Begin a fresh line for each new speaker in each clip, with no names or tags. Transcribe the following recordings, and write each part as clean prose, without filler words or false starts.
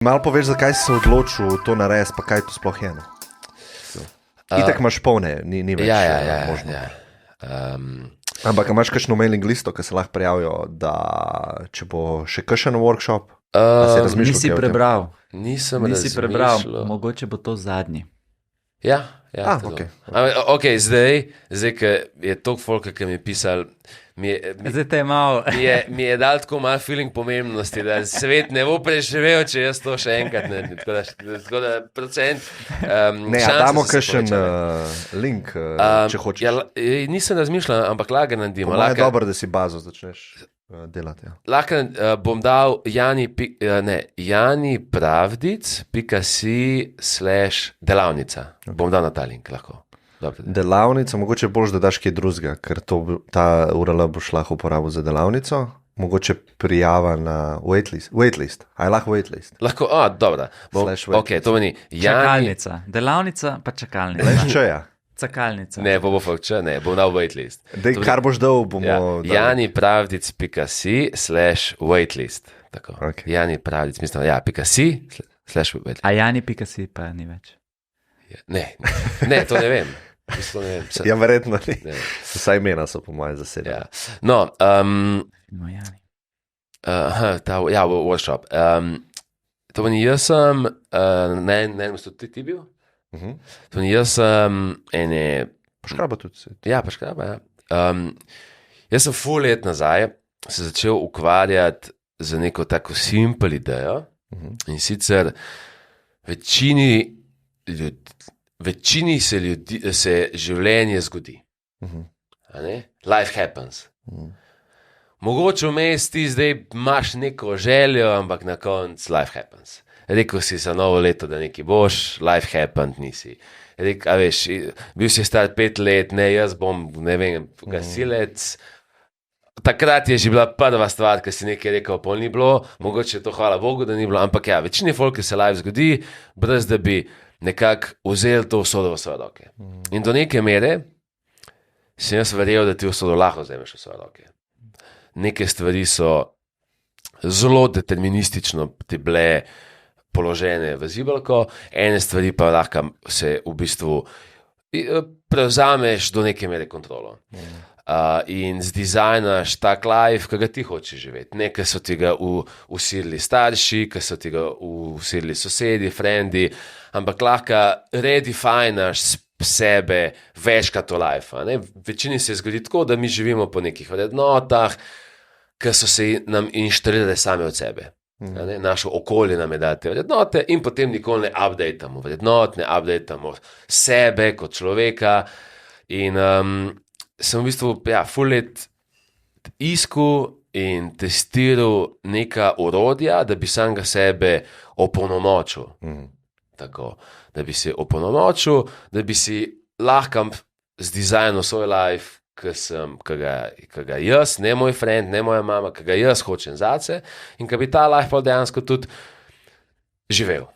Malo poveš, zakaj si se odločil to narediti, pa kaj to sploh je. No? Itak imaš polne, ni več možno.
Ja.
Ampak imaš kakšno mailing listo, ki se lahko prijavijo, da če bo še kakšen workshop,
Nisi prebral.
Nisem
Nisi prebral,
razmišljal.
mogoče bo to zadnji.
Ja, to.
okay.
Ok, zdaj, ko je toliko folka, ki mi je pisal,
Zdaj te je malo.
mi je dal tako malo feeling pomembnosti, da svet ne bo preživel, če jaz to še enkrat ne. Tako da procent.
Ne, damo kakšen link, če hočeš.
Ja, nisem razmišljal, ampak lahko naredimo.
Je dobro, da si bazo začneš delati. Ja.
Lahko bom dal janipravdic.si/delavnica. Bom dal na ta link, lahko. Dobre.
Delavnica, mogoče boš, da daš kaj drugega, ker ta URL boš lahko uporabil za delavnico. Mogoče prijava na waitlist. Aj lahko waitlist.
Lahko, dobro. Ok, to meni
Čakalnica. Delavnica pa čakalnica.
Če
Čakalnica.
Ne, bom dal waitlist.
Dej, kar boš dal, bomo dali.
janipravdic.si/waitlist. Tako.
Okay.
Janipravdic, mislim, .si/waitlist.
A Jani.si pa ni več.
Ne, to ne vem. To ne vem.
Ja, verjetno ni.
Ne.
Vsaj imena so po mojem zasedeni.
Ja. No,
No, Jani.
workshop. To meni, jaz sem, ne, tudi ti bil? To meni, jaz sem
Poškraba tudi se.
Ja, paškraba, ja. Jaz sem ful let nazaj se začel ukvarjati z neko tako simpel idejo in sicer večini se življenje zgodi. A ne? Life happens. Mogoče vmes ti zdaj imaš neko željo, ampak na koncu life happens. Rekel si za novo leto, da nekaj boš, life happened nisi. A veš, bil si star 5 let, ne, jaz bom, ne vem, gasilec. Takrat je že bila prva stvar, ki si nekaj rekel, pol ni bilo, mogoče to hvala Bogu, da ni bilo, ampak ja, večini folki se life zgodi, brez da bi nekako vzeli to usodo v svoje roke. In do neke mere sem jaz verjel, da ti usodo lahko vzameš v svoje roke. Neke stvari so zelo deterministično ti bile položene v zibelko, ene stvari pa lahko se v bistvu prevzameš do neke mere kontrolo. In zdizajnaš tak life, ki ga ti hočeš živeti. Ne, ki so ti ga usilili starši, ki so ti ga usilili sosedi, frendi, ampak lahko redefinaš sebe večkrat v life. Večini se zgodi tako, da mi živimo po nekih vrednotah, ki so se nam inštalirale same od sebe. Naše okolje nam je dalo te vrednote in potem nikoli ne updatamo vrednot, ne updatamo sebe kot človeka. In sem v bistvu full let iskal in testiral neka orodja, da bi samega sebe opolnomočil. Tako, da bi se opolnomočil, da bi si lahko zdizajnil svoj life, ki ga jaz, ne moj friend, ne moja mama, ki ga jaz hočem zase in ki bi ta life pa dejansko tudi živel.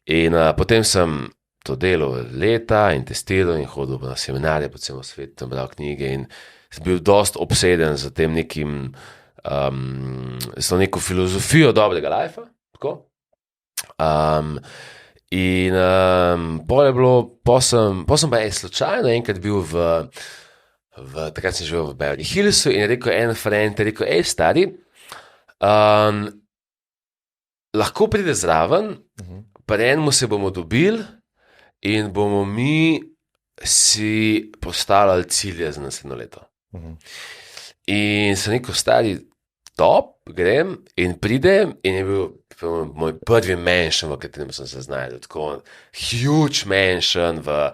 In potem sem to delal leta in testiral in hodil na seminarje po celem svetu, bral knjige in sem bil dost obseden z tem nekim, s to neko filozofijo dobrega lifea, tako. In pol sem pa slučajno enkrat bil takrat sem živel v Beverly Hillsu in je rekel en friend, stari, lahko pride zraven, pri enemu se bomo dobili in bomo mi si postavljali cilje za naslednjo leto. In sem rekel, stari, top, grem in pridem in je bil moj prvi mansion, v katerem sem se znašel, tako huge mansion v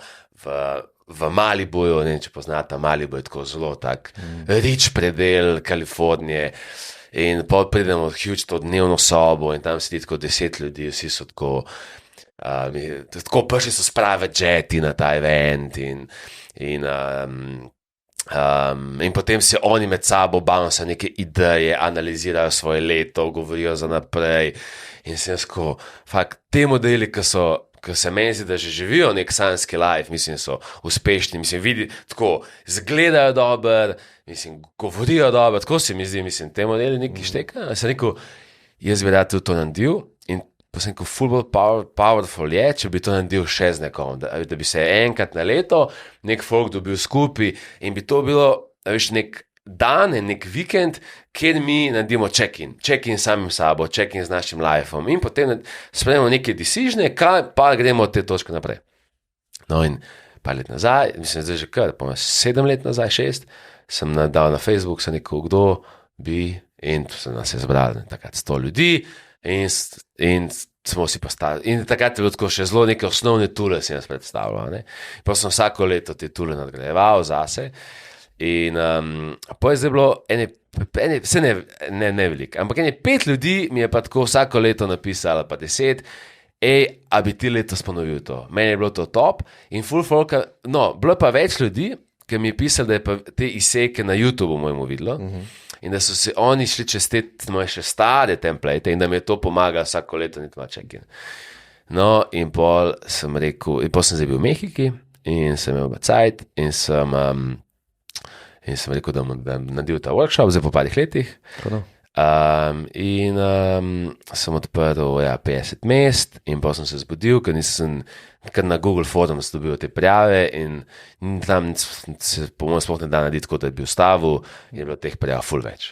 Malibuju, ne vem, če poznate, Malibu je tako zelo tak rich predel Kalifornije in pol pridemo v huge to dnevno sobo in tam sedi tako 10 ljudi, vsi so tako prišli so s prave jeti na ta event in potem se oni med sabo bounce neke ideje, analizirajo svoje leto, govorijo za naprej in sem jaz tako, te modeli, ki se meni zdi, da že živijo nek sanjski life, mislim, so uspešni, mislim, vidi, tako, zgledajo dobro, mislim, govorijo dobro, tako se mi zdi, mislim, te modeli neki štekajo. Sem rekel, jaz bi rad tudi to naredil. In potem, ko football powerful je, če bi to naredil še z nekom, da bi se enkrat na leto nek folk dobil skupaj in bi to bilo, veš, nek dan, nek vikend, kjer mi naredimo check-in samim sabo, check-in z našim lifeom in potem sprejmemo neke decižne, pa gremo od te točke naprej. No in par let nazaj, mislim, zdaj že kar, 7 let nazaj, 6, sem dal na Facebook, sem rekel, kdo bi, in se nas je zbrali takrat 100 ljudi in smo si postavili. In takrat je bilo tako še zelo neke osnovne tule si nas predstavljal. Ne? Pa sem vsako leto te tule nadgrajeval zase. In pa je zdaj bilo vse ne veliko, ampak 5 ljudi mi je pa tako vsako leto napisalo, pa 10, a bi ti letos ponovil to. Meni je bilo to top in full folka, no, bilo pa več ljudi, ki mi je pisali, da je pa te izseke na YouTubeu mojemu videlo. In da so se oni šli čez te moje še stare template in da mi je to pomagalo vsako leto niti malo check-in. No, in pol sem rekel, in pol sem zdaj bil v Mehiki in sem imel cajt in sem rekel, da bom naredil ta workshop zdaj po parih letih. In sem odprl 50 mest in pa sem se zbudil, ker nisem kar na Google Forums dobil te prijave in tam se po mojem sploh ne da narediti, kot da bi ustavil in je bilo teh prijav ful več.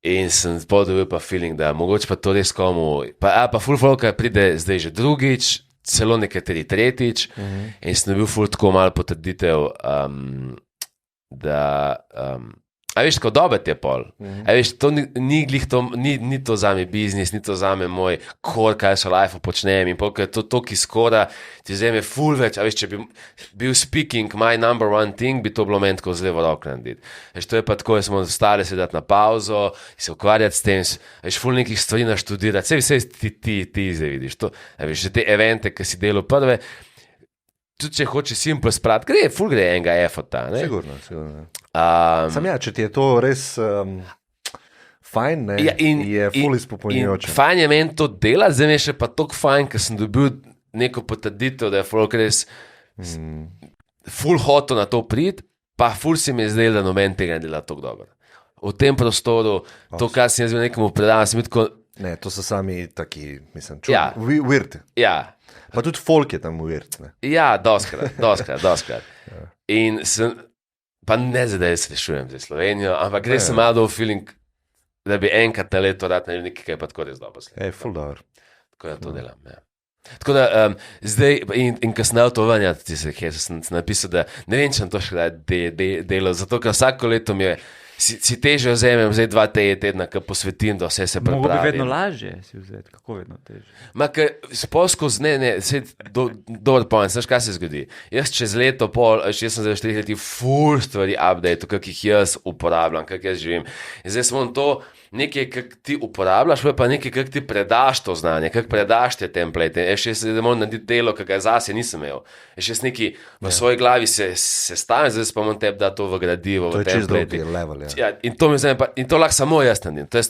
In sem dobil pa feeling, da mogoče pa to res komu, pa ful folka pride zdaj že drugič, celo nekateri tretjič in sem dobil ful tako malo potrditev, da a veš, tako dober je pol. A veš, to ni to zame biznis, ni to zame moj core, kaj so life počnem in pol, ker je to toki skora, ti vzeme ful več, a veš, če bi bil speaking my number one thing, bi to bilo meni tako zlevo rok narediti. Veš, to je pa tako, jaz smo stali se dati na pauzo, se ukvarjati s tem, veš, ful nekih stvari naštudirati, vse ti zdaj vidiš, to, a veš, že te evente, ki si delal prve, tudi če hoče simple sprati, ful gre enega efforta, ne?
Sigurno. Sam če ti je to res fajn, ne, je ful izpopolnjujoče.
Fajn je meni to delati, zdaj mi je še pa toliko fajn, ker sem dobil neko potrditev, da je folk res ful hotel na to priti, pa ful si mi je zdaj, da noben tega ne dela toliko dobro. V tem prostoru, to, kar sem jaz bil nekomu predaval, sem bil tako...
Ne, to so sami taki, mislim, weird.
Ja.
Pa tudi folk je tam weird, ne?
Ja, doskrat. In sem, pa ne zdaj, da jaz rešujem za Slovenijo, ampak gre sem malo dol feeling, da bi enkrat na leto rad naredil nekaj, kaj je pa tako res dobro.
Ful dobro.
Tako da to delam, ja. Tako da zdaj, in ko sem dal to ven, sem napisal, da ne vem, če sem to še delal, zato ker vsako leto mi je, si težje vzemem, zdaj 2 tedna, ko posvetim, da vse se pripravim.
Mogo bi vedno lažje si vzeti, kako vedno težje?
Ma, ker sposkoz, dober point, znaš, kaj se zgodi? Jaz čez leto pol, jaz sem zdaj 4 leti full stvari update, kak jih jaz uporabljam, kak jaz živim. In zdaj smo to nekaj, kak ti uporabljaš, pa nekaj, kak ti predaš to znanje, kak predaš te template. Še jaz moram narediti delo, kak ga zase nisem imel. Še jaz neki v svoji glavi se stavim, zdaj pa moram tebi dati to v gradivo, v template.
To je čist drugi level, ja.
Ja, in to lahko samo jaz naredim. To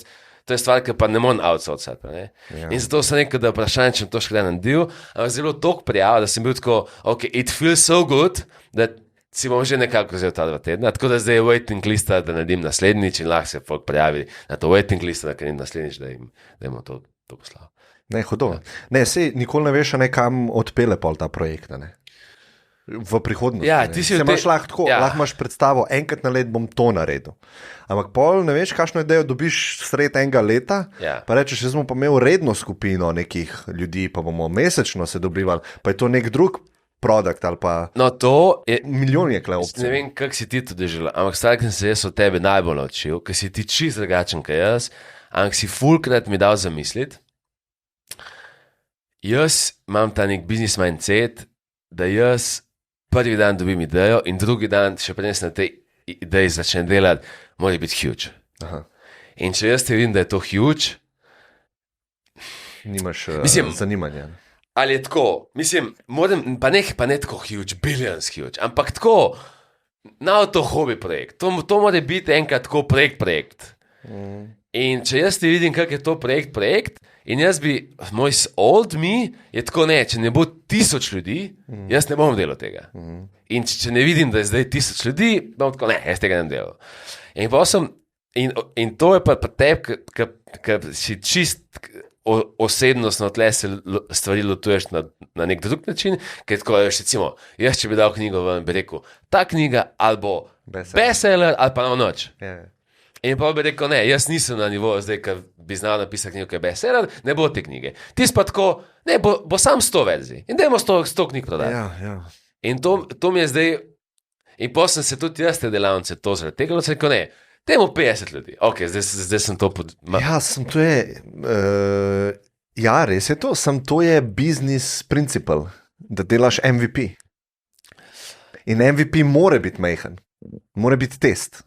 je stvar, ki pa ne morem outsourcati. Ja. In zato sem rekel, da vprašanje, če sem to še kdaj naredil, ampak zelo toliko prijav, da sem bil tako, ok, it feels so good, da si bom že nekako vzel ta 2 tedna, tako da zdaj je waiting lista, da naredim naslednjič in lahko se folk prijavi na to waiting lista, da naredim naslednjič, da jim to poslal.
Ne, hudo. Ne, sej nikoli ne veš, kam odpele pol ta projekt, ne? V prihodnosti.
Ja, ti si
imaš lahko imaš predstavo, enkrat na let bom to naredil. Ampak pol ne veš, kakšno idejo dobiš sred enega leta, pa rečeš, jaz smo pa imel redno skupino nekih ljudi, pa bomo mesečno se dobivali, pa je to nek drug produkt ali pa milijon je kle opcij.
Ne vem, kak si ti to doživljal, ampak stvar, ki sem se jaz od tebe najbolj naučil, ker si ti čist drugačen kot jaz, ampak si fulkrat mi dal zamisliti, jaz imam ta nek business mindset, da jaz prvi dan dobim idejo in drugi dan, še preden na tej ideji začnem delati, mora biti huge.
Aha.
In če jaz te vidim, da je to huge,
nimaš zanimanja.
Ali je tako, mislim, pa ne tako huge, billions huge, ampak tako, na to hobi projekt, to mora biti enkrat tako projekt. In če jaz ti vidim, kak je to projekt, in jaz bi, moj old me je tako ne, če ne bo 1000 ljudi, jaz ne bom delal tega. In če ne vidim, da je zdaj 1000 ljudi, bom tako ne, jaz tega ne delal. In to je pa tebi, ker si čist osebnostno tle se stvari lotuješ na nek drug način, ker tako veš, recimo, jaz če bi dal knjigo ven, bi rekel, ta knjiga ali bo bestseller ali pa noč.
Yeah.
In pa bi rekel, ne, jaz nisem na nivoju zdaj, ker bi znal napisati knjigo, ki je bestseller, ne bo te knjige. Tis pa tako, ne, bo sam 100 verzij in dajmo 100 knjig prodati.
Ja.
In to mi je zdaj, in pa sem se tudi jaz te delavnice to zaradi tega, da sem rekel, ne, dajmo 50 ljudi. Ok, zdaj sem to
Ja, to je, ja, res je to, to je business principle, da delaš MVP. In MVP mora biti majhen, mora biti test.